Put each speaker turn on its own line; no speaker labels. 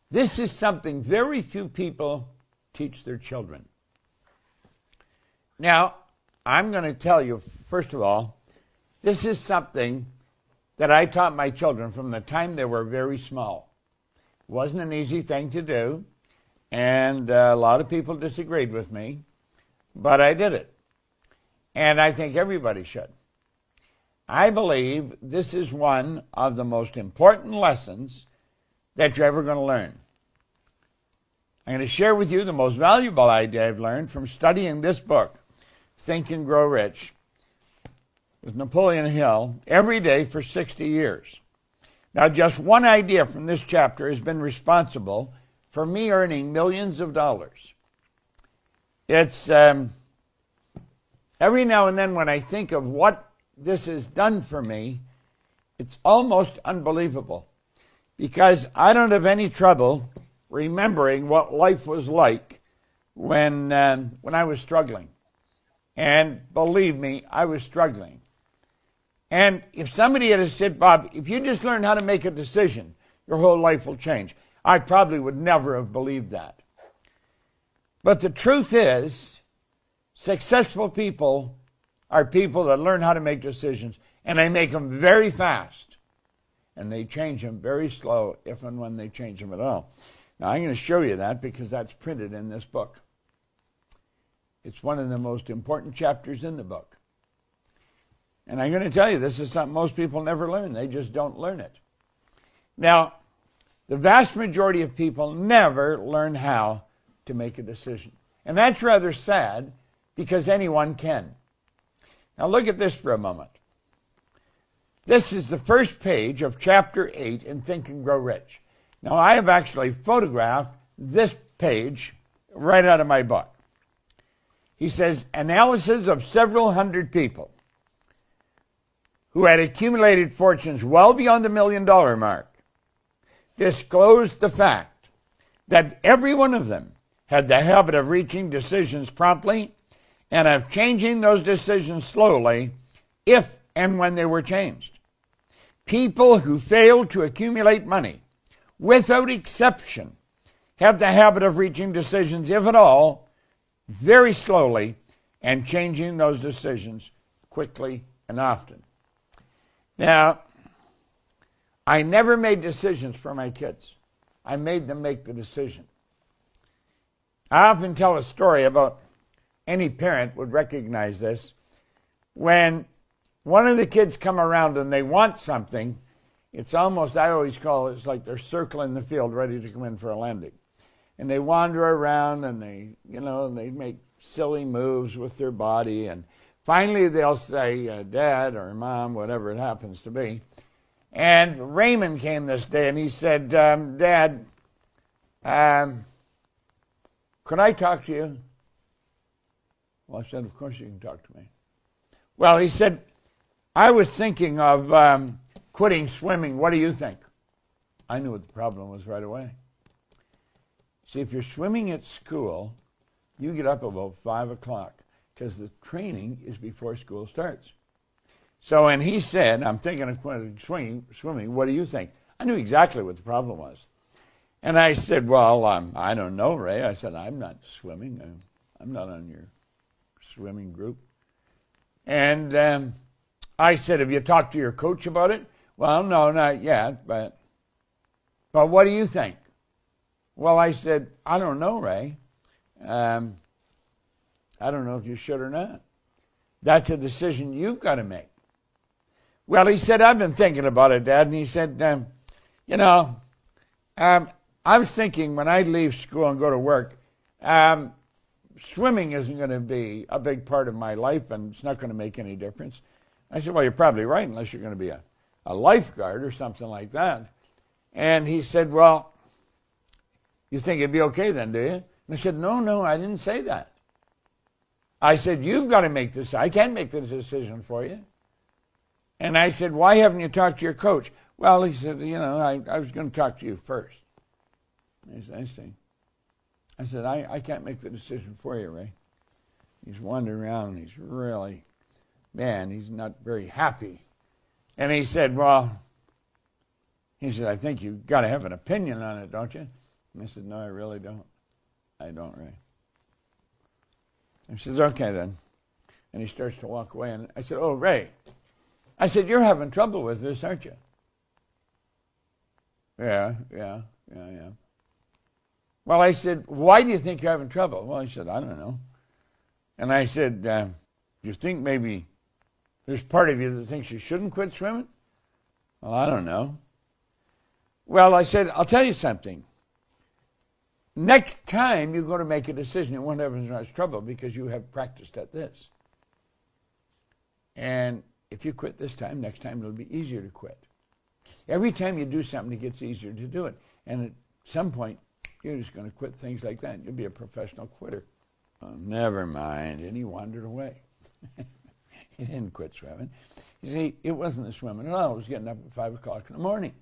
This is something very few people teach their children. Now, I'm going to tell you, first of all, this is something that I taught my children from the time they were very small. It wasn't an easy thing to do, and a lot of people disagreed with me, but I did it. And I think everybody should. I believe this is one of the most important lessons that you're ever going to learn. I'm going to share with you the most valuable idea I've learned from studying this book, Think and Grow Rich, with Napoleon Hill, every day for 60 years. Now, just one idea from this chapter has been responsible for me earning millions of dollars. It's every now and then when I think of what this has done for me, it's almost unbelievable, because I don't have any trouble remembering what life was like when I was struggling. And believe me, I was struggling. And if somebody had said, Bob, if you just learn how to make a decision, your whole life will change, I probably would never have believed that. But the truth is, successful people are people that learn how to make decisions, and they make them very fast, and they change them very slow, if and when they change them at all. Now, I'm going to show you that because that's printed in this book. It's one of the most important chapters in the book. And I'm going to tell you, this is something most people never learn. They just don't learn it. Now, the vast majority of people never learn how to make a decision. And that's rather sad, because anyone can. Now look at this for a moment. This is the first page of chapter 8 in Think and Grow Rich. Now I have actually photographed this page right out of my book. He says, analysis of several hundred people who had accumulated fortunes well beyond the $1 million mark disclosed the fact that every one of them had the habit of reaching decisions promptly and of changing those decisions slowly if and when they were changed. People who fail to accumulate money, without exception, have the habit of reaching decisions, if at all, very slowly, and changing those decisions quickly and often. Now, I never made decisions for my kids. I made them make the decision. I often tell a story about, any parent would recognize this, when one of the kids come around and they want something, it's almost, I always call it, it's like they're circling the field ready to come in for a landing. And they wander around and they make silly moves with their body, and finally they'll say, Dad or Mom, whatever it happens to be. And Raymond came this day and he said, Dad, could I talk to you? Well, I said, of course you can talk to me. Well, he said, I was thinking of quitting swimming. What do you think? I knew what the problem was right away. See, if you're swimming at school, you get up about 5 o'clock because the training is before school starts. So when he said, I'm thinking of quitting swimming, what do you think? I knew exactly what the problem was. And I said, well, I don't know, Ray. I said, I'm not swimming. I'm not on your swimming group. And I said, have you talked to your coach about it? Well, no, not yet, but what do you think? Well, I said, I don't know, Ray. I don't know if you should or not. That's a decision you've got to make. Well, he said, I've been thinking about it, Dad. And he said, I was thinking when I leave school and go to work, swimming isn't going to be a big part of my life, and it's not going to make any difference. I said, well, you're probably right, unless you're going to be a lifeguard or something like that. And he said, well, you think it'd be okay then, do you? And I said, no, I didn't say that. I said, you've got to make this. I can't make the decision for you. And I said, why haven't you talked to your coach? Well, he said, I was going to talk to you first. I said, I see. I said, I can't make the decision for you, Ray. He's wandering around and he's really, he's not very happy. And he said, I think you've got to have an opinion on it, don't you? And I said, no, I really don't. I don't, Ray. He says, okay then. And he starts to walk away. And I said, oh, Ray. I said, you're having trouble with this, aren't you? Yeah. Well, I said, why do you think you're having trouble? Well, he said, I don't know. And I said, you think maybe there's part of you that thinks you shouldn't quit swimming? Well, I don't know. Well, I said, I'll tell you something. Next time you're going to make a decision, it won't have as much trouble because you have practiced at this. And if you quit this time, next time it'll be easier to quit. Every time you do something, it gets easier to do it. And at some point, you're just going to quit things like that. You'll be a professional quitter. Oh, never mind. And he wandered away. He didn't quit swimming. You see, it wasn't the swimming at all. It was getting up at 5 o'clock in the morning.